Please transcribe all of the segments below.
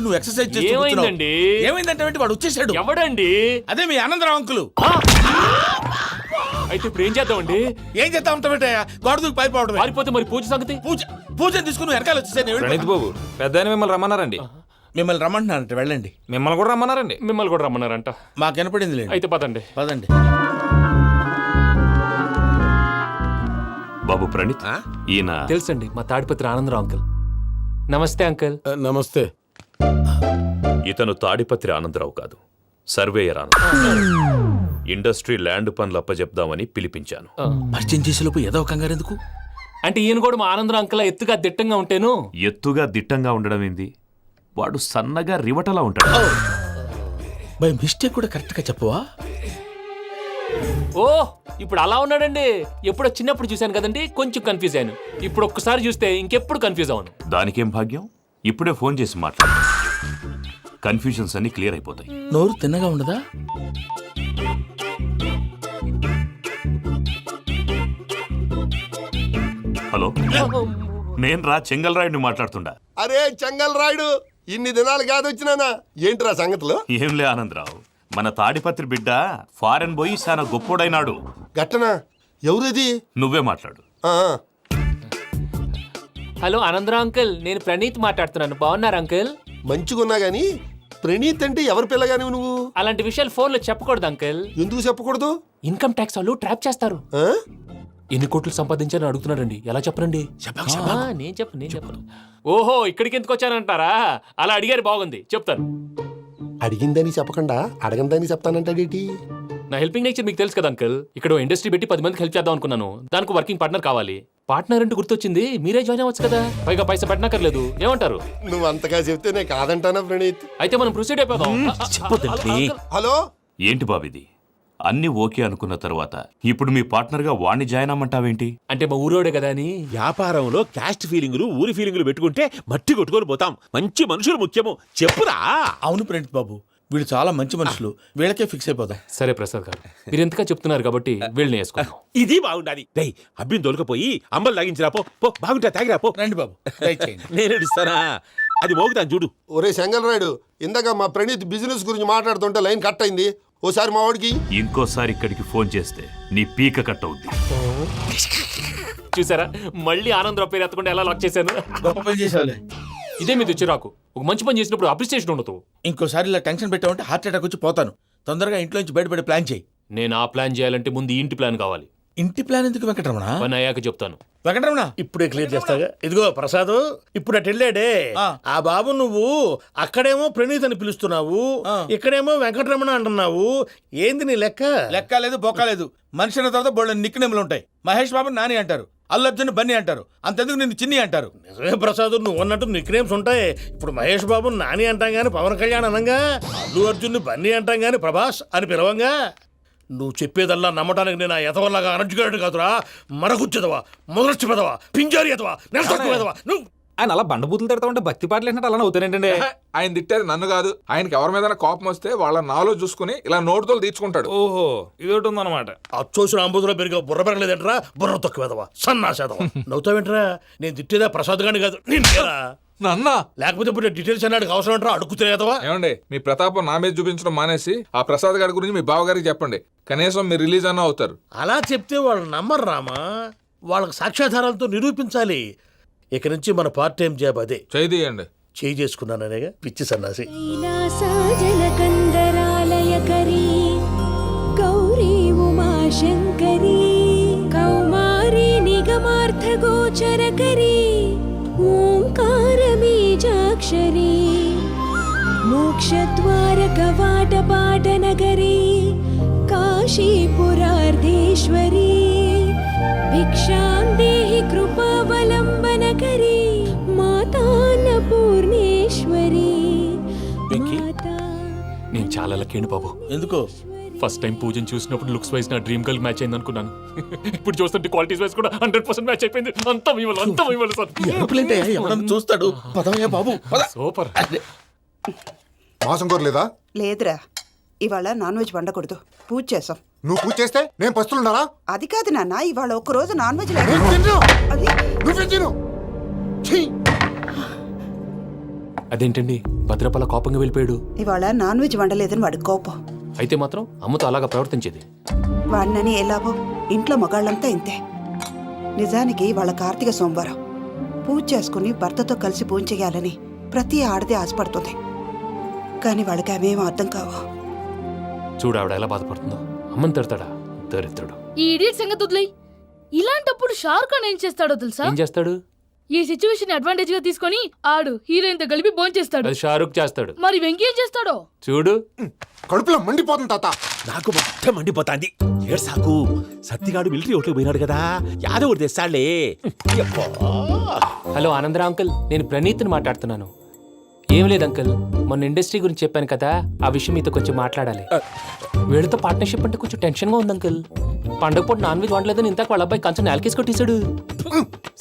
నువ్వు ఎక్సర్సైజ్ చేస్తూ ఏమైందండి? ఏమైందంటే వాడు వచ్చేసాడు. ఎవడండి? అదే మీ ఆనందరావు అంకులు. అయితే ఇప్పుడు ఏం చేద్దామండి? ఏం చేస్తా ఉంటావేట? గోడ దూకి పైపోవడం. పారిపోతే మరి పూజ సంగతి? పూజ తీసుకుని వెనకాల వచ్చేసాను. ప్రణీత్ బాబు పెద్ద మిమ్మల్ని రమ్మన్నారండి. మిమ్మల్ని రమ్మంటున్నారంట, వెళ్ళండి. మిమ్మల్ని కూడా రమ్మన్నారండి. మిమ్మల్ని కూడా రమ్మన్నారంట. మాకు వినపడింది లేదు. అయితే పదండి. పదండి. బాబు ప్రణీత్, ఈయన తెలుసండి, మా తాడిపత్రి ఆనందరావు అంకుల్. నమస్తే అంకుల్. నమస్తే. ఇతను తాడిపత్రి ఆనందరావు కాదు, సర్వేయర్ ఆనందరావు. ఇండస్ట్రీ ల్యాండ్ పనులు అప్పచెప్దామని పిలిపించాను. పరిచయం చేసేలోపు ఏదో కంగారు ఎందుకు? అంటే ఈయన కూడా మా ఆనందరావు అంకుల్ ఎత్తుగా దిట్టంగా ఉంటాను. ఎత్తుగా దిట్టంగా ఉండడం ఏంది? వాడు సన్నగా రివటలా ఉంటాడు. బై మిస్టేక్ కూడా కరెక్ట్ గా చెప్పవా? ఓ ఇప్పుడు అలా ఉన్నాడండి. ఎప్పుడో చిన్నప్పుడు చూశాను కదండి, కొంచెం కన్ఫ్యూజ్ అయ్యాను. ఇప్పుడు ఒక్కసారి చూస్తే ఇంకెప్పుడు కన్ఫ్యూజ్ అవ్వను. దానికేం భాగ్యం, ఇప్పుడే ఫోన్ చేసి మాట్లాడు. కన్ఫ్యూజన్స్ అన్ని క్లియర్ అయిపోతాయి. నోరు తిన్నగా ఉండదా? హలో, నేను రా చెంగల్రాయుడిని మాట్లాడుతుండా. అరే చెంగల్ రాయుడు, ఇన్ని దినాలు కాదు వచ్చినానా? ఏంట్రా సంగతులు? ఏంలే ఆనందరావు, మన తాడిపత్రి బిడ్డ ఫారెన్ పోయి చాలా గొప్పోడైనాడు. గట్టనా? ఎవరిది? నువ్వే మాట్లాడు. హలో ఆనందరావు అంకుల్, నేను ప్రణీత్ మాట్లాడుతున్నాను. బాగున్నారు అంకుల్? మంచిగున్నా గాని ప్రణీత్ అంటే ఎవరి పిల్లగాని నువ్వు? అలాంటి విషయాలు ఫోన్లో చెప్పకూడదు అంకుల్. ఎందుకు చెప్పకూడదు? ఇన్కమ్ ట్యాక్స్ వాళ్ళు ట్రాప్ చేస్తారు. ఆ? ఎన్ని కోట్లు సంపాదించాలని అడుగుతున్నాడండి. ఎలా చెప్పరండి? నేను చెప్పను. ఓహో, ఇక్కడికి ఎందుకు వచ్చానంటారా? అలా అడిగారు, బాగుంది, చెప్తాను. అడిగిందని చెప్పకుండా అడగందని చెప్తానంటాడేటి? నా హెల్పింగ్ నేచర్ మీకు తెలుసు కదా అంకుల్. ఇక్కడ ఇండస్ట్రీ పెట్టి 10 మందికి హెల్ప్ చేద్దాం అనుకున్నాను. దానికి వర్కింగ్ పార్ట్నర్ కావాలి. పార్ట్నర్ అంటే గుర్తొచ్చింది, మీరే జాయిన్ అవ్వచ్చు కదా. పైగా పైసా పెట్టనక్కర్లేదు. ఏమంటారు? నువ్వు అంతగా చెప్తే నేను కాదంటానా ప్రణీత్? అయితే మనం ప్రొసీడ్ అయిపోదాం. హలో, ఏంటి బాబిది? అన్ని ఓకే అనుకున్న తర్వాత ఇప్పుడు మీ పార్ట్నర్ గా వాణ్ణి జాయిన్ అమ్మంటావేంటి? అంటే మా ఊరోడే కదా అని. వ్యాపారంలో క్యాస్ట్ ఫీలింగులు, ఊరి ఫీలింగులు పెట్టుకుంటే మట్టి కొట్టుకొని పోతాం. మంచి మనుషులు ముఖ్యము. చెప్పురా. అవును ప్రణీత్ బాబు, వీళ్ళు చాలా మంచి మనుషులు. వీళ్ళకే ఫిక్స్ అయిపోదాం. సరే ప్రసాద్ గారు, మీరు ఎంతగా చెప్తున్నారు కాబట్టి వీళ్ళని వేసుకుందాం. ఇది బాగుండాలి. డై అబ్బిని దొలకపోయి అంబలు లాగించిరా పో. పో బాగుంటా, తాగిరా పో. రండి బాబు, దయచేయండి. నేను ఇస్తానా? అది మోగుతాను చూడు. ఒరే చెంగల్ రాయుడు, ఇందాక మా ప్రణీత్ బిజినెస్ గురించి మాట్లాడుతుంటే లైన్ కట్ అయింది. ఓసారి మా వాడికి ఇంకోసారి ఇక్కడికి ఫోన్ చేస్తే నీ పీక కట్ అవుద్ది. చూసారా, మళ్ళీ ఆనందరావు పేరు ఎత్తకుండా ఎలా లాక్ చేశాను. గొప్ప పని చేసేవాళ్ళే. ఇదే మీద చిరాకు. ఒక మంచి పని చేసినప్పుడు అప్రిసియేషన్ ఉండదు. ఇంకోసారి ఇలా టెన్షన్ పెట్టామంటే హార్ట్ అటాక్ వచ్చి పోతాను. తొందరగా ఇంట్లో నుంచి బయటపడే ప్లాన్ చేయి. నేను ఆ ప్లాన్ చేయాలంటే ముందు ఈ ఇంటి ప్లాన్ కావాలి. ఇంటి ప్లాన్ ఎందుకు వెంకటరమణ? పని అయ్యాక చెప్తాను. వెంకటరమణ ఇప్పుడే క్లియర్ చేస్తాగా. ఇదిగో ప్రసాద్, ఇప్పుడు అటు వెళ్ళాడే ఆ బాబు, నువ్వు అక్కడేమో ప్రణీత్ అని పిలుస్తున్నావు, ఇక్కడేమో వెంకటరమణ అంటున్నావు. ఏంది నీ లెక్క? లెక్క లేదు, బొక్క లేదు. మనిషి అన్న తర్వాత బోళ్ళ నిక్నెములు ఉంటాయి. మహేష్ బాబు నాని అంటారు, అల్లు అర్జున్ బన్నీ అంటారు, అంతెందుకు నిన్ను చిన్ని అంటారు. నిజమే ప్రసాద్, నువ్వు అన్నట్టు నిక్నేమ్స్ ఉంటాయి. ఇప్పుడు మహేష్ బాబు నాని అంటాం గాని పవన్ కళ్యాణ్ అనంగా, అల్లు అర్జున్ బన్నీ అంటాం గాని ప్రభాస్ అని పిలవంగా. నువ్వు చెప్పేదల్లా నమ్మటానికి నేను ఎతవల్లాగా అనర్జుగాడు కాదురా. మరగుచ్చదవా, మొదలచ్చి పెదవా, పింజారి ఎదవా, నెలసొక్కు పెదవా. నువ్వు ఆయన అలా బండబూతులు తిడతా ఉంటే భక్తి పాటలు ఏంటంటే అలా అవుతానేంటండి. ఆయన తిట్టేది నన్ను కాదు, ఆయనకి ఎవరి మీద కోపం వస్తే వాళ్ళ నాలో చూసుకుని ఇలా నోటుతో తీర్చుకుంటాడు. ఓహో, ఇదొకటి ఉందన్నమాట. అచ్చోసిన అంబుధులో పెరిగా బుర్ర పెరగలేదంటరా. బుర్ర తొక్కు వెదవా, సన్నాసేదవా. నవ్వుతావేంట్రా? నేను తిట్టేదా ప్రసాద్ గాని కాదు, నిన్నేరా. నన్నా? లేకపోతే ఇప్పుడు డీటెయిల్స్ అన్నాడు అవసరం అంటారా? అడుగుతులేదవా? ఏమండి, మీ ప్రతాపం నా మీద చూపించడం మానేసి ఆ ప్రసాద్ గారి గురించి మీ బావగారికి చెప్పండి. కనీసం మీరు రిలీజ్ అన్న అవుతారు. అలా చెప్తే వాళ్ళు నమ్మరు రామా. వాళ్ళకి సాక్ష్యాధారాలతో నిరూపించాలి. ఇక నుంచి మన పార్ట్ టైం జాబ్ అదే. చేయండి. చేయి చేసుకున్నాననేగా పిచ్చి సన్నాసి. కైలాసాజలకందరాలయకరీ గౌరీ ఉమాశంకరీ కౌమారీ నిగమార్థగోచరకరీ ఓంకారబీజాక్షరీ మోక్షద్వారకవాటపాటనగరీ కాశీపురార్ధేశ్వరీ భిక్షాం దేహి కృపావలంబనకరీ మాతాన్నపూర్ణేశ్వరీ. నేను చాలా లక్కీని బాబు. ఎందుకో? ఫస్ట్ టైం పూజను చూసినప్పుడు లుక్స్ వైజ్ నా డ్రీమ్ గర్ల్ మ్యాచ్ అయింది అనుకున్నాను. ఇప్పుడు చూస్తుంటే క్వాలిటీస్ వైజ్ కూడా 100% మ్యాచ్ అయిపోయింది. అంతా ఇవ్వాలి సార్. ఎవడన్నా చూస్తాడు. పదవయ్యా బాబు, సూపర్. మాసం కోరలేదా? లేదురా, ఇవాళ నాన్ వెజ్ వండకూడదు. పూజ చేసాం. నువ్వు పూజ చేస్తే నేను పస్తులున్నారా? అది కాదు నాన్న, ఇవాళ ఒక్కరోజు నాన్ వెజ్ లేదు. నువ్వే తిను. అదేంటండి, భద్రపల కోపంగా వెళ్ళిపోయాడు. ఇవాళ నాన్ వెజ్ వండలేదని వాడి కోపం. అయితే మాత్రం అమ్మతో అలాగా ప్రవర్తించేది. వాడినని ఎలాగో ఇంట్లో మగాళ్ళంతా ఇంతే. నిజానికి వాళ్ళ కార్తీక సోమవారం పూజ చేసుకుని భర్తతో కలిసి పూజ చేయాలని ప్రతి ఆడది ఆశపడుతుంది. కానీ వాళ్ళకి అవేం అర్థం కావు. చూడు ఆవిడ ఎలా బాధపడుతుందో. అమ్మని తిడతాడా దరిద్రుడు. ఈ ఇడియట్ సంగతి వదిలేయ్. ఇలాంటప్పుడు షారుఖ్ ఖాన్ ఏం చేస్తాడో తెలుసా? ఏం చేస్తాడు? ఈ సిచ్యువేషన్ అడ్వాంటేజ్ గా తీసుకొని ఆడు హీరోయిన్ తో కలిపి భోంచేస్తాడు. అది షారుఖ్ చేస్తాడు. మరి వెంకీ ఏం చేస్తాడో చూడు. కడుపులో మండిపోతుంది తాత. నాకు మొత్తం మండిపోతాంది. ఏడు సాకు సత్తిగాడు మిలిటరీ ఓట్లకు పోయినాడు కదా, యాదవ్ ఒకటి తెస్తాడులే. హలో ఆనందరా అంకుల్, నేను ప్రణీత్ని మాట్లాడుతున్నాను. ఏం లేదు అంకుల్, మొన్న ఇండస్ట్రీ గురించి చెప్పాను కదా, ఆ విషయం మీతో కొంచెం మాట్లాడాలి. వీళ్ళతో పార్ట్నర్షిప్ అంటే కొంచెం టెన్షన్ గా ఉంది అంకుల్. పండగ పూట నాన్ వెజ్ వండలేదని ఇంతకు వాళ్ళ అబ్బాయి కంచెం నేలకేసి కొట్టేశాడు.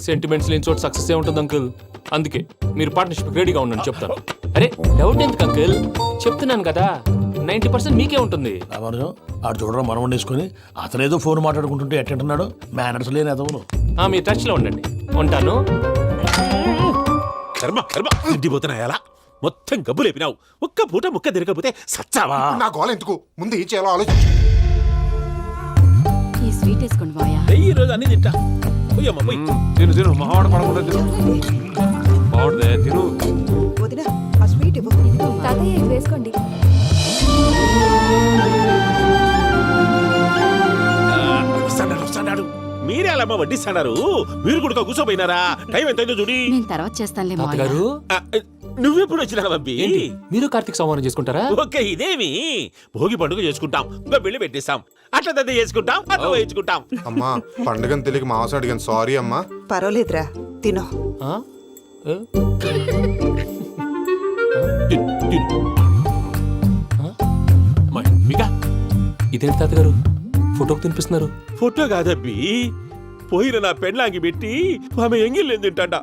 సెంటిమెంట్స్ లేని చోట సక్సెస్ ఏ ఉంటుంది అంకుల్. అందుకే మీరు పార్ట్నర్షిప్ రెడీగా ఉండండి చెప్తాను. అరే డౌట్ ఎందుకు అంకుల్, చెప్తున్నాను కదా 90% మీకే ఉంటుంది. రామానుజం ఆడు చూడరా మనం వండేసుకొని అతనేదో ఫోన్ మాట్లాడుకుంటుంటే ఎట్టంటున్నాడు. మేనర్స్ లేని అదవును. మీరు టచ్ లో ఉండండి. ఉంటాను. కర్మ కర్మ తిండిపోతున్నాయలా మొత్తం గబ్బు లేపినావు. ఒక్క పూట ముక్క తిరగకపోతే సచ్చావా? నా గోల ఎందుకు, ముందు ఏం చేయాలో ఆలోచించు. ఈ స్వీట్ వేసుకోండి బాయా. ఈ రోజు అన్ని తింటా. పోయమ్మ పోయి. తిను మహావాడ పడకుండా తిను. బాగుండే తిను. వదిన ఆ స్వీట్ ఇవ్వు. తాతయ్య ఇది వేసుకోండి. వస్తాడు. మీరే అలా అమ్మ వడ్డిస్తాడారు. మీరు కూడా కూర్చోపోయినారా? టైం ఎంతైందో చూడి. నేను తర్వాత చేస్తానులే తాతగారు నువ్వెప్పుడు వచ్చినా బంపి? ఏంటి మీరు కార్తీక సంహారం చేసుకుంటారా? ఓకే, ఇదేమి భోగి పండుగ చేసుకుంటాం, పెళ్లి పెట్టేస్తాం, అట్లా దద్ద చేసుకుంటాం, అట్లా వేయించుకుంటాం. అమ్మా పండుగని తెలియక మాంసం అడిగాను, సారీ అమ్మా. పర్వాలేదురా, తినో. ఆ? ఏ? ఇదేంటి తాతగారు ఫోటోకి తినిపిస్తున్నారు? ఫోటో కాదబ్బి, పోయిన నా పెళ్ళాంగి పెట్టి ఆమె ఎంగిల్లేం తింటాడ.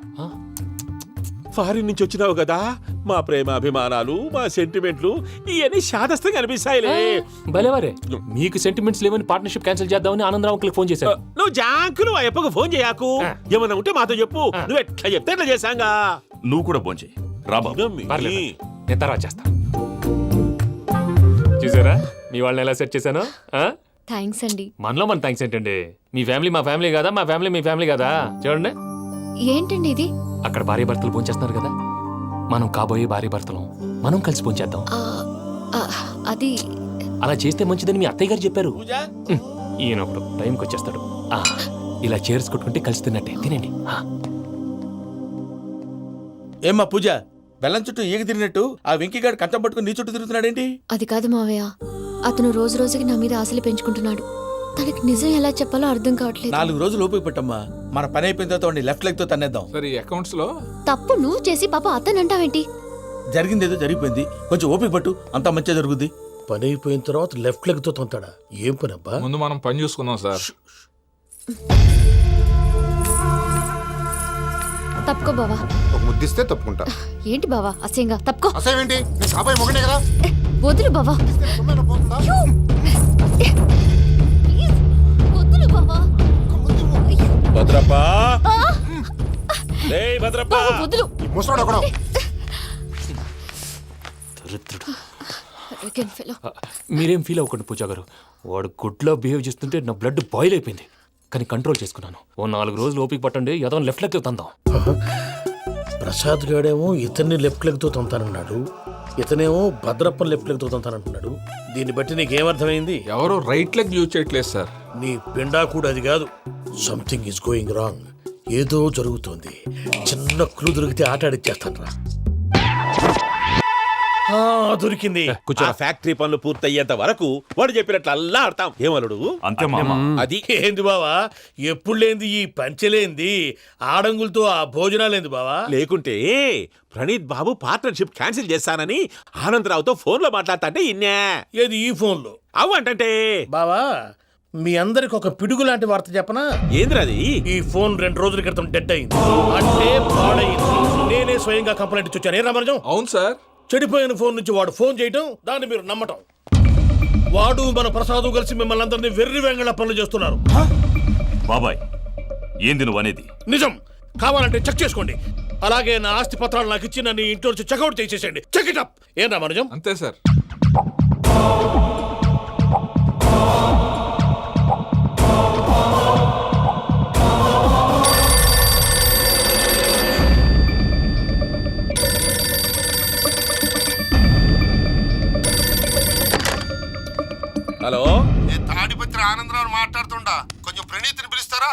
ఫారిన్ నుంచి వచ్చినావు కదా, మా ప్రేమ అభిమానాలు, మా సెంటిమెంట్లు ఇవన్నీ శాదస్తంగా అనిపిస్తాయిలే. భలేవారే, మీకు సెంటిమెంట్స్ లేవని పార్ట్నర్షిప్ క్యాన్సిల్ చేద్దామని ఆనందరావు అంకుల్కి ఫోన్ చేశాను. నువ్వు జాంకులు ఆ అప్పకు ఫోన్ చేయకు. ఏమన్నా ఉంటే మాతో చెప్పు. నువ్వు ఎట్లా చెప్తే ఎట్లా చేశాంగా. నువ్వు కూడా భోంచే రా బాబు. పర్లేదు, నేను తర్వాత చేస్తా. చూసారా మీ వాళ్ళని ఎలా సెట్ చేశాను? థ్యాంక్స్ అండి. మనలో మన థ్యాంక్స్ ఏంటండి? మీ ఫ్యామిలీ మా ఫ్యామిలీ కదా, మా ఫ్యామిలీ మీ ఫ్యామిలీ కదా. చూడండి, ఏంటండి ఇది? అక్కడ భార్య భర్తలు భోంచేస్తున్నారు కదా, మనం కాబోయే భార్య భర్తలు మనం కలిసి భోంచేద్దాం. అది అలా చేస్తే మంచిదని మీ అత్తయ్య గారు చెప్పారు. పూజ ఈయన ఒకడు టైంకి వచ్చేస్తాడు. ఇలా చేర్స్ కొట్టుకుంటే కలిసి తిన్నట్టే. తినండి. ఏమ్మా పూజ, బెల్లం చుట్టూ ఈగ తిరిగినట్టు ఆ వెంకీగాడు కంచం పట్టుకుని నీ చుట్టూ తిరుగుతున్నాడేంటి? అది కాదు మావయ్య, అతను రోజు రోజుకి నా మీద ఆశలు పెంచుకుంటున్నాడు. తనకి నిజం ఎలా చెప్పాలో అర్థం కావట్లేదు. 4 రోజులు ఓపిక పట్టమ్మా, మన పని అయిపోయిన తర్వాత లెఫ్ట్ లెగ్ తో తన్నేద్దాం. సరే అకౌంట్స్ లో తప్పు నువ్వు చేసి పాప అతను అంటావేంటి? జరిగిందేదో జరిగిపోయింది, కొంచెం ఓపిక పట్టు, అంతా మంచిగా జరుగుద్ది. పని అయిపోయిన తర్వాత లెఫ్ట్ లెగ్ తో తొంతాడా? ఏం పని అబ్బా? ముందు మనం పని చూసుకుందాం సార్. తప్పుకో బావా. ఒక ముద్దిస్తే తప్పుకుంటా. ఏంటి బావా అసహ్యంగా? తప్పుకో. అసేమేంటి, నీ కాబోయే మొగనే కదా. వదులు బావా. సొమ్మేనా పోతుందా? వదులు బావా. భద్రప్ప, భద్రప్ప, బావా, వదులు. ముసలోడు ఒకడు. దరిద్రుడు. Arrogant fellow. మీరేం ఫీల్ అవ్వకండి పూజా గారు. వాడు గుడ్లో బిహేవ్ చేస్తుంటే నా బ్లడ్ బాయిల్ అయిపోయింది, కానీ కంట్రోల్ చేసుకున్నాను. ఓ 4 రోజులు ఓపిక పట్టండి, ఏదో లెఫ్ట్ లెగ్ తందాం. ప్రసాద్ గాడేమో ఇతన్ని లెఫ్ట్ లెగ్ తో తొంతానన్నాడు, ఇతనేమో భద్రప్పని లెఫ్ట్ లెగ్ తో తొంతానంటున్నాడు. దీన్ని బట్టి నీకేమర్థమైంది? ఎవరో రైట్ లెగ్ యూజ్ చేయట్లేదు సార్. నీ పిండా కూడా అది కాదు. Something is going wrong. ఏదో జరుగుతోంది. చిన్న క్లూ దొరికితే ఆట ఆడిచ్చేస్తాను రా. దొరికింది. కొంచెం ఫ్యాక్టరీ పనులు పూర్తయ్యేంత వరకు వాడు చెప్పినట్లు అల్లా ఆడతాం. ఏమలుడు అంతే మామ. అది ఏంది బావా, ఎప్పుడు లేంది ఈ పంచలేంది, ఆడంగులతో ఆ భోజనాలేంది బావా? లేకుంటే ప్రణీత్ బాబు పార్ట్నర్షిప్ క్యాన్సిల్ చేస్తానని ఆనందరావుతో ఫోన్ లో మాట్లాడతాంటే ఇన్నే. ఏది ఈ ఫోన్లో? అవు అంటే బావా, మీ అందరికి ఒక పిడుగు లాంటి వార్త చెప్పనా? ఏంద్రది? ఈ ఫోన్ 2 రోజుల క్రితం డెడ్ అయింది, అంటే పాడైంది. నేనే స్వయంగా కంప్లైంట్ ఇచ్చి వచ్చాను. ఏ రామరాజం? అవును సార్. చెడిపోయిన ఫోన్ నుంచి వాడు ఫోన్ చేయటం, దాన్ని మీరు నమ్మటం. వాడు మన ప్రసాదు కలిసి మిమ్మల్ని అందరినీ వెర్రి వెంగళ పనులు చేస్తున్నారు. బాబాయ్ ఏంది నువ్వు అనేది? నిజం. కావాలంటే చెక్ చేసుకోండి. అలాగే నా ఆస్తి పత్రాలు నాకు ఇచ్చి నన్ను ఇంట్లో నుంచి చెక్అౌట్ చేసేసండి. Check it up. ఏం రామానుజం? అంతే సార్. హలో, నేను తాడిపత్రి ఆనందరావు మాట్లాడుతుండా, కొంచెం ప్రణీతిని పిలుస్తారా?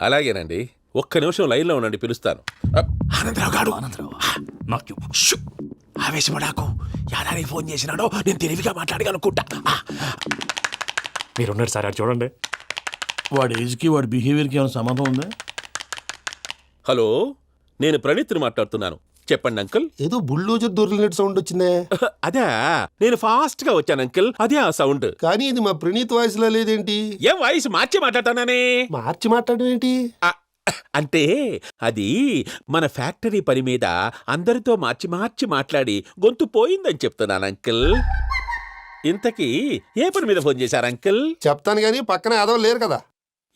అలాగేనండి, ఒక్క నిమిషం లైన్లో ఉండండి, పిలుస్తాను. ఆనందరావు గాడు నాకు ఆవేశపడాకు. యాదానికి ఫోన్ చేసినాడో నేను తెలివిగా మాట్లాడగలనుకుంటా. మీరున్నారు సార్, అది చూడండి. వాడి ఏజ్కి వాడి బిహేవియర్కి ఏమైనా సంబంధం ఉందా? హలో, నేను ప్రణీత్ని మాట్లాడుతున్నాను. చెప్పండి అంకుల్. ఏదో బుల్డోజర్ దొరికినట్టు సౌండ్ వచ్చిందే. అదే, నేను ఫాస్ట్ గా వచ్చాను అంకుల్, అదే ఆ సౌండ్. కానీ ఇది మా ప్రణీత్ వాయిస్ లో లేదేంటి? ఏం వాయిస్ మార్చి మాట్లాడతాననే? మార్చి మాట్లాడడం ఏంటి? అంటే అది మన ఫ్యాక్టరీ పని మీద అందరితో మార్చి మార్చి మాట్లాడి గొంతు పోయిందని చెప్తున్నాను అంకుల్. ఇంతకీ ఏ పని మీద ఫోన్ చేశారు అంకుల్? చెప్తాను గానీ పక్కన ఏదో లేరు కదా.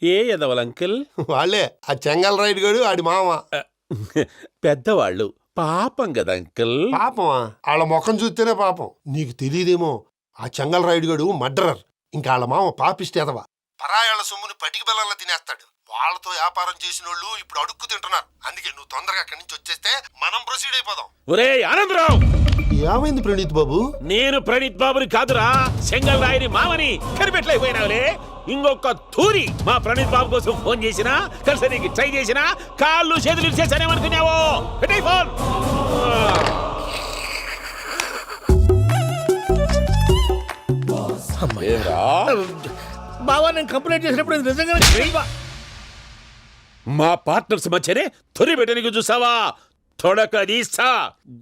ఏ ఎదవల్ అంకుల్? వాళ్ళే, ఆ చెంగల్ రైడ్ గడు ఆడి మామ. పెద్దవాళ్ళు, పాపం కదా అంకుల్. పాపమా? వాళ్ళ ముఖం చూస్తేనే పాపం. నీకు తెలియదేమో, ఆ చెంగల్ రైడ్ గడు మర్డరర్. ఇంకా వాళ్ళ మామ పాపిస్తేదవా. పరాయాళ్ళ సొమ్ముని పటికి బెల్లంలో తినేస్తాడు. వాళ్ళతో వ్యాపారం చేసిన వాళ్ళు ఇప్పుడు అడుక్కు తింటున్నారు. అందుకే నువ్వు తొందరగా అక్కడి నుంచి వచ్చేస్తే మనం ప్రొసీడ్ అయిపోదాం. ఒరే ఆనందరావు! ఏమైంది ప్రణీత్ బాబు? నేను ప్రణీత్ బాబుని కాదురా, సెంగల్ రాయని మామని. కనిపెట్టలేకపోయినావులే. ఇంకొక తూరి మా ప్రణీత్ బాబు కోసం ఫోన్ చేసినా, కలిసి నీకు ట్రై చేసినా కాళ్ళు చేతులు చేశానేమనుకున్నావో. పెట్టే ఫోన్. బావా, నేను కంప్లైంట్ చేసినప్పుడు ఇది నిజంగా మా పార్ట్నర్స్ మధ్యనే తొలి పెట్టడానికి చూసావా? తొడక తీస్తా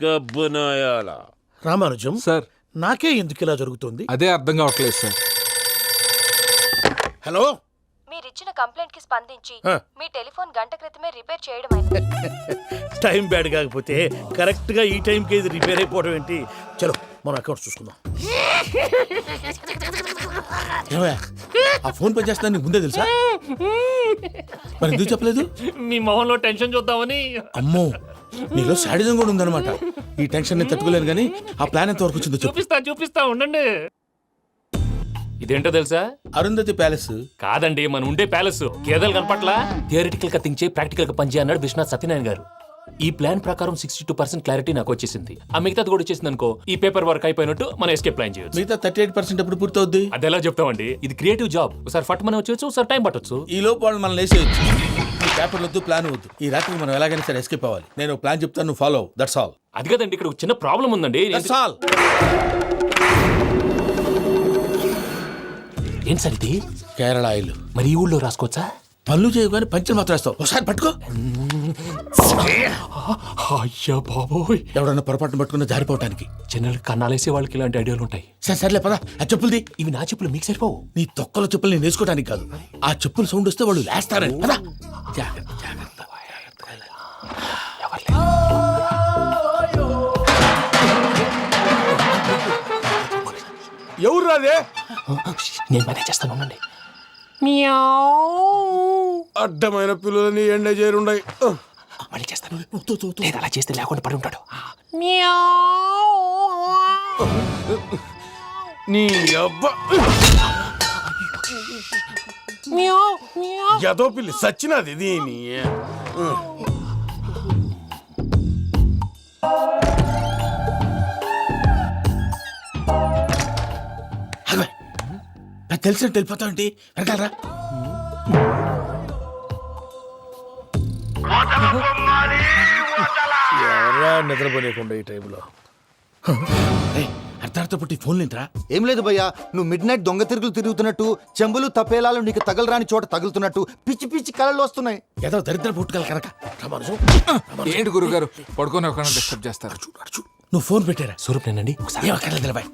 గబ్బునాయాల. రామానుజం సార్, నాకే ఎందుకు ఇలా జరుగుతుంది? అదే అర్థం కావట్లేదు సార్. హలో, మీరిచ్చిన కంప్లైంట్ కి స్పందించి ఆ. మీ టెలిఫోన్ గంట క్రితమే రిపేర్ చేయడం టైం బ్యాడ్ కాకపోతే కరెక్ట్ గా ఈ టైంకి ఇది రిపేర్ అయిపోవడం ఏంటి? చలో మన అకౌంట్ చూసుకుందాం. ఏమయ్య, ఆ ఫోన్ పని చేస్తున్నా నీకు ముందే తెలుసా? మరి ఎందుకు చెప్పలేదు? మీ మొహంలో టెన్షన్ చూద్దామని. అమ్మో, నీలో శాడిజం కూడా ఉందన్నమాట. ఈ టెన్షన్ నేను తట్టుకోలేను కానీ ఆ ప్లాన్ ఎంత వరకు వచ్చిందో చెప్పు. చూపిస్తా ఉండండి. ఇదేంటో తెలుసా? అరుంధతి ప్యాలెస్ కాదండి, మన ఉండే ప్యాలెస్. గేదెలు కనపట్లా? థియరిటికల్ గా థింక్ చేయి, ప్రాక్టికల్ గా పనిచేయ అన్నాడు విశ్వనాథ్ సత్యనారాయణ గారు. ఈ ప్లాన్ ప్రకారం 62% క్లారిటీ నాకు వచ్చేసింది. ఆ మిగతాది కూడా వచ్చేసింది అనుకో, ఈ పేపర్ వర్క్ అయిపోయినట్టు మనం ఎస్కేప్ ప్లాన్ చేయొచ్చు. మిగతా 38% ఎప్పుడు పూర్తవుద్ది? అది ఎలా చెప్తామండి? ఇది క్రియేటివ్ జాబ్. ఒకసారి ఫట్ మనం వచ్చేయచ్చు, ఒకసారి టైం పట్టొచ్చు. ఈ లోపు వాళ్ళు మనం లేసేయచ్చు. ఈ పేపర్ వద్దు, ప్లాన్ వద్దు. ఈ రాత్రికి మనం ఎలాగైనా సరే ఎస్కేప్ అవ్వాలి. నేను ప్లాన్ చెప్తాను, నువ్వు ఫాలో. That's all. అది కదండి, ఇక్కడ ఒక చిన్న ప్రాబ్లం ఉందండి. That's all. ఏం సార్ ఇది? కేరళ ఆయిల్. మరి ఈ ఊళ్ళో రాసుకోవచ్చా? పనులు చేయగానే పంచలు మాత్రం వేస్తావు. ఒకసారి పట్టుకో. అయ్యా బాబోయ్, ఎవడన్నా పొరపాటున పట్టుకున్న జారిపోవటానికి. జనరల్ కన్నాలేసే వాళ్ళకి ఇలాంటి ఐడియాలు ఉంటాయి. సర్లే పదా, ఆ చెప్పులది. ఇవి నా చెప్పులు మీకు సరిపోవు. నీ తొక్కల చెప్పులు నేను వేసుకోవడానికి కాదు, ఆ చెప్పులు సౌండ్ వస్తే వాళ్ళు లేస్తారని. పదా, జాగ్రత్త జాగ్రత్త. ఎవరు రాదే? నేను మేనేజ్ చేస్తాను, ఉండండి. అడ్డమైన పిల్లలని ఎండ చేరుండయి. మళ్ళీ చేస్తాను. లేదు, అలా చేస్తే లేకుండా పడి ఉంటాడు. నీ అబ్బా ఎదో పిల్లి సచ్చినది దీని. నాకు తెలిసినట్టు వెళ్ళిపోతావు ఏంటి? వెనకాలరా. ఎవరా నిద్రపోలేకుండా ఈ టైంలో? అర్ధార్థ పుట్టి ఫోన్ లేంట్రా? ఏం లేదు భయ్యా, నువ్వు మిడ్ నైట్ దొంగ తిరుగులు తిరుగుతున్నట్టు, చెంబులు తపేలాలు నీకు తగలరాని చోట తగులుతున్నట్టు పిచ్చి పిచ్చి కళలు వస్తున్నాయి. ఏదో దరిద్ర పుట్టుకల కనుక. ఏంటి గురుగారు పడుకొని ఒక డిస్టర్బ్ చేస్తారు? నువ్వు ఫోన్ పెట్టారా? స్వరూప్ నేనండి. ఏమక్కర్లేదు.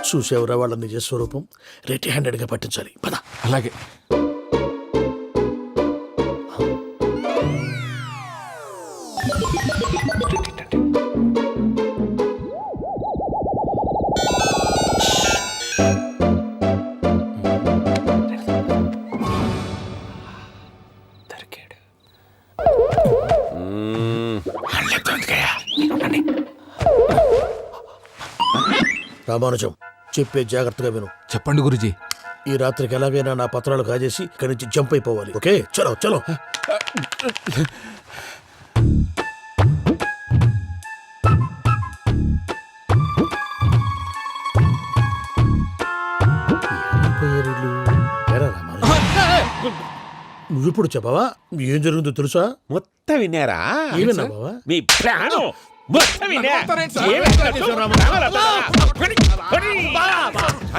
చూసేవరా వాళ్ళ నిజ స్వరూపం. రెట్టి హ్యాండెడ్ గా పట్టించాలి. పద. అలాగే. రామానుజం చెప్పే జాగ్రత్తగా విను. చెప్పండి గురుజీ. ఈ రాత్రికి ఎలాగైనా నా పత్రాలు కాజేసి ఇక్కడి నుంచి జంప్ అయిపోవాలి. ఓకే, చలో చలో. నువ్విప్పుడు చెప్పవా ఏం జరుగుతుందో తెలుసా? మొత్తం విన్నారా? ఏమన్నా బావా? మీ ప్రాణం మొత్తం విన్నా.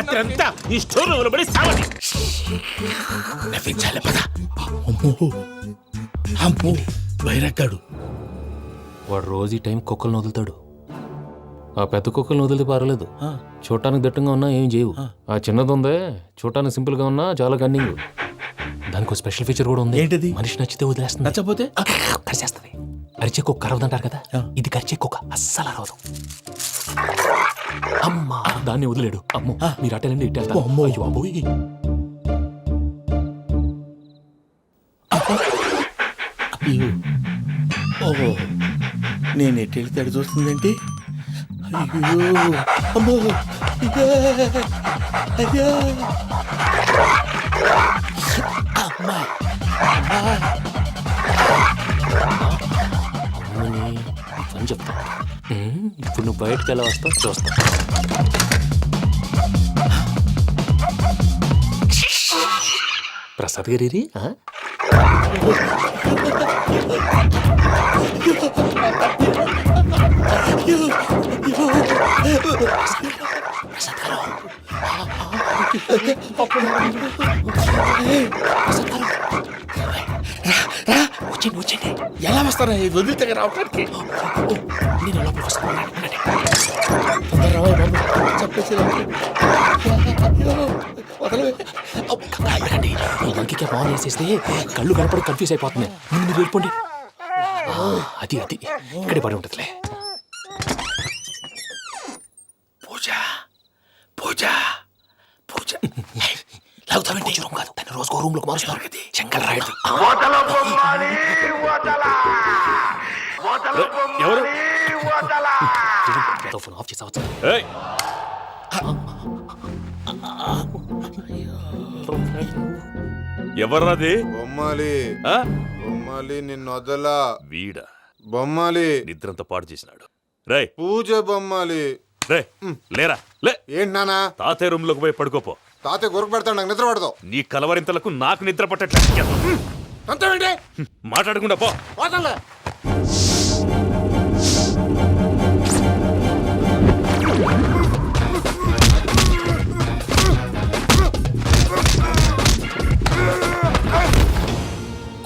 అత్రంతా ఈ స్టోర్ రూమ్ లో పడి సావండి. నవ్వించాలి పద. అమ్మో అమ్మో బైరక్కాడు. వాడు రోజు ఈ టైం కుక్కలను వదులుతాడు. ఆ పెద్ద కుక్కలను వదిలితే పర్వాలేదు, చూడటానికి దట్టంగా ఉన్నా ఏం చేయవు. ఆ చిన్నది ఉందే చూడటానికి సింపుల్ గా ఉన్నా చాలా కన్నింగ్. దానికి స్పెషల్ ఫీచర్ కూడా ఉంది. ఏంటిది? మనిషి నచ్చితే వదిలేస్తుంది, నచ్చపోతే కరిచేస్తుంది. అరిచే కుక్క అరవదంటారు కదా, ఇది కరిచే కుక్క అస్సలు అరవదు. అమ్మా దాన్ని వదిలేడు. అమ్మో మీరు అటెండి ఇటు వెళ్తారు. అమ్మో అయ్యో అబ్బోయ్. ఓహో నేను ఎటు వెళ్తే అటు చూస్తుందేంటి? అయ్యో అమ్మో అయ్యో అమ్మా అని చెప్తా. ఇప్పుడు నువ్వు బయటకు ఎలా వస్తావు చూస్తా. ప్రసాద్ గారి వచ్చండి వచ్చండి. ఎలా వస్తారా వదిలితే రావటానికి? నేను లోపలికి వస్తాను. ఇంకే బాగా వేసేస్తే కళ్ళు కనపడి కన్ఫ్యూజ్ అయిపోతుంది. ముందు మీరు వెళ్ళిపోండి. అది అది ఇక్కడే పడి ఉంటుందిలే. పూజ పూజ పూజ లాగుతామంటే రూమ్ కాదు, దాన్ని రోజుకో రూమ్ లోకి మారుస్తారు కదా. చెంగల్ రాయదు. ఎవరు? ఫోన్ ఆఫ్ చేసావచ్చు. ఎవర్రాది? బొమ్మాలి ఆ? బొమ్మాలి నిన్ను వదలా. వీడా బొమ్మాలి నిద్రంతా పాడు చేసినాడు. రేయ్ పూజ బొమ్మాలి. రే లేరా లే. ఏంటి నానా? తాతయ్య రూమ్ లోకి పోయి పడుకోపో. తాతయ్య గొరకు పెడతాడు, నాకు నిద్ర పడతావు. నీ కలవరింతలకు నాకు నిద్ర పట్టట్లేదు. అంతేంటి మాట్లాడకుండా పో. పోతాలే.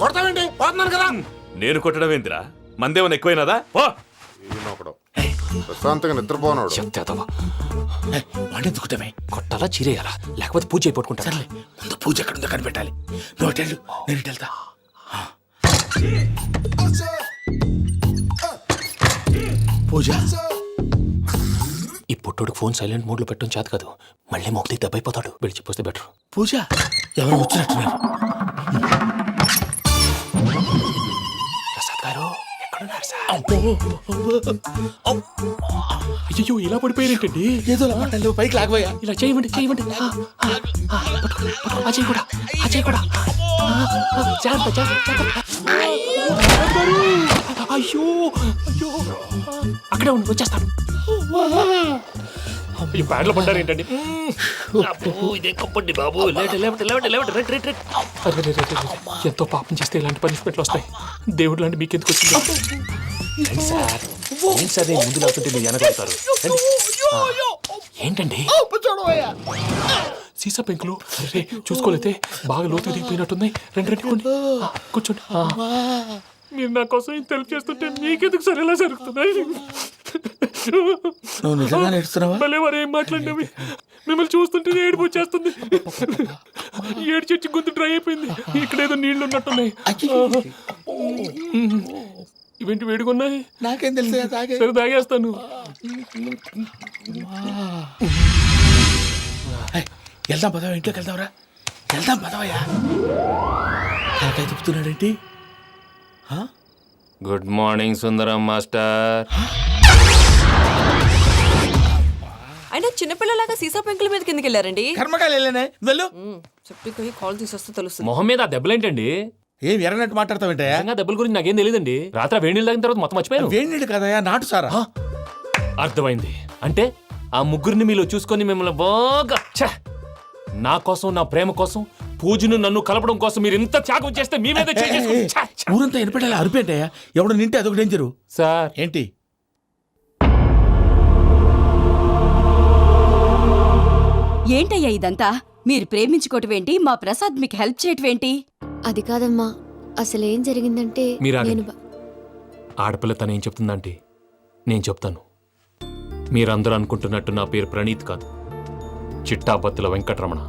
కొడతావేంటి? పోతున్నాను కదా. నేను కొట్టడం ఏంటిరా? మందేమన్నా ఎక్కువైనదా? పో. ఈయనొకడు ప్రశాంతంగా నిద్రపోనాడు. చెప్తావా వాడిని ఎందుకుంటామే? కొట్టాలా చీరేయాలా లేకపోతే పూజ అయిపోట్టుకుంటా. సర్లే ముందు పూజ ఎక్కడ ఉందో కనిపెట్టాలి. నువ్వు అటు వెళ్ళు, నేను ఇటు వెళ్తా. పూజ ఈ పుట్టోడికి ఫోన్ సైలెంట్ మోడ్ లో పెట్టడం చేత కాదు. మళ్ళీ మొక్కి దెబ్బైపోతాడు. వెళ్ళి చెప్పొస్తే బెటర్. పూజ ఎవరు వచ్చినట్టున్నారు? ప్రసాద్ గారు ఎక్కడున్నారు సార్? అయ్యో ఇలా పడిపోయారేంటండి? ఏదో లమ్మటలు పైకి లాగబోయా. ఇలా చేయమండి చేయమండి. అజయ్ కూడా అజయ్ కూడా జాగ్రత్త జాగ్రత్త. అయ్యో అయ్యో అక్కడే ఉండి వచ్చేస్తాను. ఈ బ్యాడ్లో పడ్డారు ఏంటండి? ఇదే కప్పండి బాబు. ఎంతో పాపం చేస్తే ఇలాంటి పనిష్మెంట్లు వస్తాయి. దేవుడు లాంటి మీకెందుకు వచ్చింది సార్? ఏంటి సార్ నేను ముందు లేకుంటే మీరు వెనకడతారు? ఏంటండి సీసా పెంకులు చూసుకోలేతే బాగా లోతుగా దిగిపోయినట్టున్నాయి. రెండు రెండు కూర్చోండి. మీరు నా కోసం ఇంత హెల్ప్ చేస్తుంటే మీకెందుకు సరే ఎలా జరుగుతున్నాయి? నువ్వు నిజంగా నేర్చుతున్నావా? మళ్ళీ మరి ఏం మాట్లాడినవి? మిమ్మల్ని చూస్తుంటే ఏడుపు వచ్చేస్తుంది. ఏడు చెట్టు గొంతు డ్రై అయిపోయింది. ఇక్కడ ఏదో నీళ్లు ఉన్నట్టున్నాయి. ఇవేంటి వేడుకున్నాయి? నాకేం తెలుసు, సరే తాగేస్తాను. వెళ్దాం పదవా, ఇంట్లోకి వెళ్దాంరా. వెళ్దాం పదవయ్యా. నాకై చెప్తున్నాడేంటి? గుడ్ మార్నింగ్ సుందరం మాస్టర్. అయినా చిన్నపిల్లలాగా సీసా పెంకుల మీద కిందకి వెళ్ళారండి. కర్మకాయలు వెళ్ళానే వెళ్ళు. చెప్పి కాల్ తీసొస్తే తెలుస్తుంది. మొహం మీద ఆ దెబ్బలేంటండి? ఏం ఎర్రనట్టు మాట్లాడతావేంటయ్యా? నిజంగా దెబ్బల గురించి నాకేం తెలియదండి. రాత్రి వేడి నీళ్ళు తాగిన తర్వాత మొత్తం మర్చిపోయాను. వేణిడు కదయా, నాటు సారా. అర్థమైంది. అంటే ఆ ముగ్గురిని మీలో చూసుకొని మిమ్మల్ని బాగా నా కోసం, నా ప్రేమ కోసం, పూజను నన్ను కలపడం కోసం మీరు ఇంత త్యాగం చేస్తే మీ మీద ఊరంతా ఎనపెట్టాలి అరిపేంటయ్యా. ఎవడు నింటే అదొక డేంజరు. సార్ ఏంటి? ఏంటయ్యా ఇదంతా? మీరు ప్రేమించుకోవటం ఏంటి? మా ప్రసాద్ మీకు హెల్ప్ చేయటం ఏంటి? అది కాదమ్మా, అసలేం జరిగిందంటే మీరు నేను ఆడపిల్ల తనేం చెప్తుందంటే నేను చెప్తాను. మీరందరూ అనుకుంటున్నట్టు నా పేరు ప్రణీత్ కాదు, చిట్టాబత్తుల వెంకటరమణ.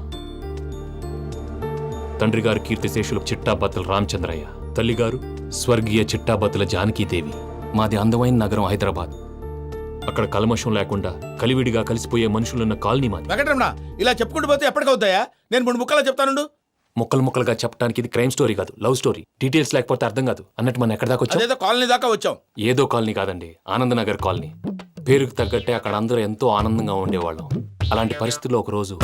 తండ్రి గారు కీర్తిశేషులు చిట్టాబత్తుల రామచంద్రయ్య, తల్లిగారు స్వర్గీయ చిట్టాబత్తుల జానకీదేవి. మాది అందమైన నగరం హైదరాబాద్. అక్కడ కల్మషం లేకుండా కలివిడిగా కలిసిపోయే మనుషులున్న కాలనీ మాది. వెంకటరమణ, ఇలా చెప్పుకుంటూ పోతే ఎప్పటికవుతాయా? నేను 3 ముక్కలా చెప్తానుండు. ముక్కలు ముక్కలుగా చెప్పడానికి ఇది క్రైమ్ స్టోరీ కాదు, లవ్ స్టోరీ. డీటెయిల్స్ లేకపోతే అర్థం కాదు. అన్నట్టు మనం ఎక్కడ దాకా వచ్చాం? అదేదో కాలనీ దాకా వచ్చాం. ఏదో కాలనీ కాదండి, ఆనందనగర్ కాలనీ. పేరుకు తగ్గట్టే అక్కడ అందరూ ఎంతో ఆనందంగా ఉండేవాళ్ళం. అలాంటి పరిస్థితుల్లో ఒకరోజు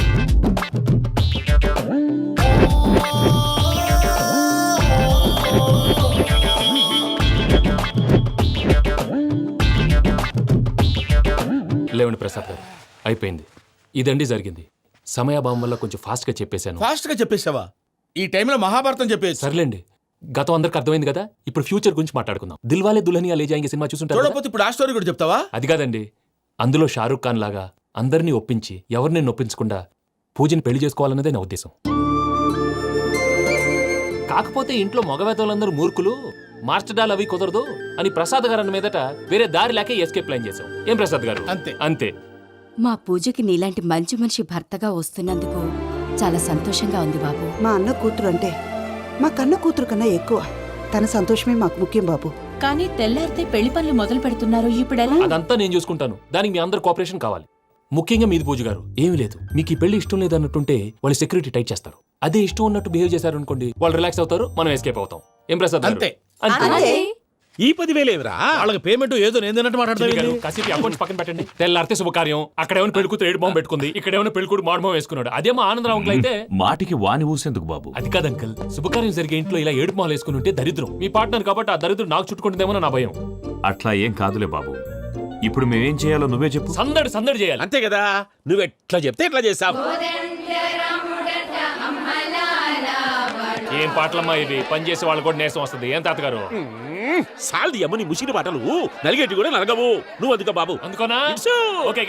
లేవండి ప్రసాద్ గారు, అయిపోయింది. ఇదండి జరిగింది. సమయాభావం వల్ల కొంచెం ఫాస్ట్గా చెప్పేశాను. ఫాస్ట్గా చెప్పేసావా? ఈ టైంలో మహాభారతం చెప్పేసి. సర్లేండి, గతం అందరికి అర్థమైంది కదా. ఇప్పుడు ఫ్యూచర్ గురించి మాట్లాడుకుందాం. దిల్వాలే దుల్హనియా లే జాయేంగే సినిమా చూసుంటారు కదా? చూడకపోతే ఇప్పుడు ఆ స్టోరీ కూడా చెప్తావా? అది కాదండి, అందులో షారూఖ్ ఖాన్ లాగా అందరినీ ఒప్పించి ఎవరిని నొప్పించకుండా పూజని పెళ్లి చేసుకోవాలన్నదే నా ఉద్దేశం. కాకపోతే ఇంట్లో మగవేతలందరూ మూర్ఖులు, మార్చడాలు అవి కుదరదు అని ప్రసాద్ గారు అన్న మీదట వేరే దారి లేక ఎస్కేప్ ప్లాన్ చేశాం. ఏం ప్రసాద్ గారు? అంతే అంతే. మా పూజకి నీలాంటి మంచి మనిషి భర్తగా వస్తున్నందుకు చాలా సంతోషంగా ఉంది బాబు. మా అన్న కూతురు అంటే మా కన్న కూతురు కన్నా ఎక్కువ. తన సంతోషమే మాకు ముఖ్యం బాబు. కానీ తెల్లారితే పెళ్లి పనులు మొదలు పెడుతున్నారు, ఇప్పుడెలా? అదంతా నేను చూసుకుంటాను. దానికి మీ అందరు కోఆపరేషన్ కావాలి. ముఖ్యంగా మీది పూజ గారు. ఏమీ లేదు, మీకు ఈ పెళ్లి ఇష్టం లేదన్నట్టుంటే వాళ్ళు సెక్యూరిటీ టైట్ చేస్తారు. అదే ఇష్టం ఉన్నట్టు బిహేవ్ చేశారు అనుకోండి, వాళ్ళు రిలాక్స్ అవుతారు, మనం ఎస్కేప్ అవుతాం. ఏం ప్రసాద్ గారు? అంతే. అంతే. ఈ 10,000 ఏమిరా? వాళ్ళకి పేమెంట్ ఏదో నేను మాట్లాడతాను. కాసేపు అకౌంట్స్ పక్కన పెట్టండి. తెల్లారితే శుభకార్యం. అక్కడ ఏమైనా పెళ్ళికూతురు ఏడు బాంబు పెట్టుకుంది, ఇక్కడ ఏమైనా పెళ్ళికూడు మాడు బాంబు వేసుకున్నాడు. అదేమో ఆనందరావు అంకుల్ అయితే మాటికి వాని ఊసేందుకు బాబు? అది కాదు అంకుల్, శుభకార్యం జరిగే ఇంట్లో ఇలా ఏడు మాలు వేసుకుని ఉంటే దరిద్రం. మీ పార్ట్నర్ కాబట్టి ఆ దరిద్రం నాకు చుట్టుకుంటుందేమో నా భయం. అట్లా ఏం కాదులే బాబు. ఇప్పుడు మేమేం చేయాలో నువ్వే చెప్పు. సందడి సందడి చేయాలి. అంతే కదా, నువ్వెట్లా చెప్తే ఎట్లా చేసావు. ఏం పాటలమ్మా ఇవి? పని చేసే వాళ్ళు కూడా నేసం వస్తుంది. ఏం తాతగారు? సాల్ది అమ్మని ముసిరి పాటలు నలిగేటి కూడా నలగవు. నువ్వు అందుకో బాబు. అందుకోనా? ఓకే.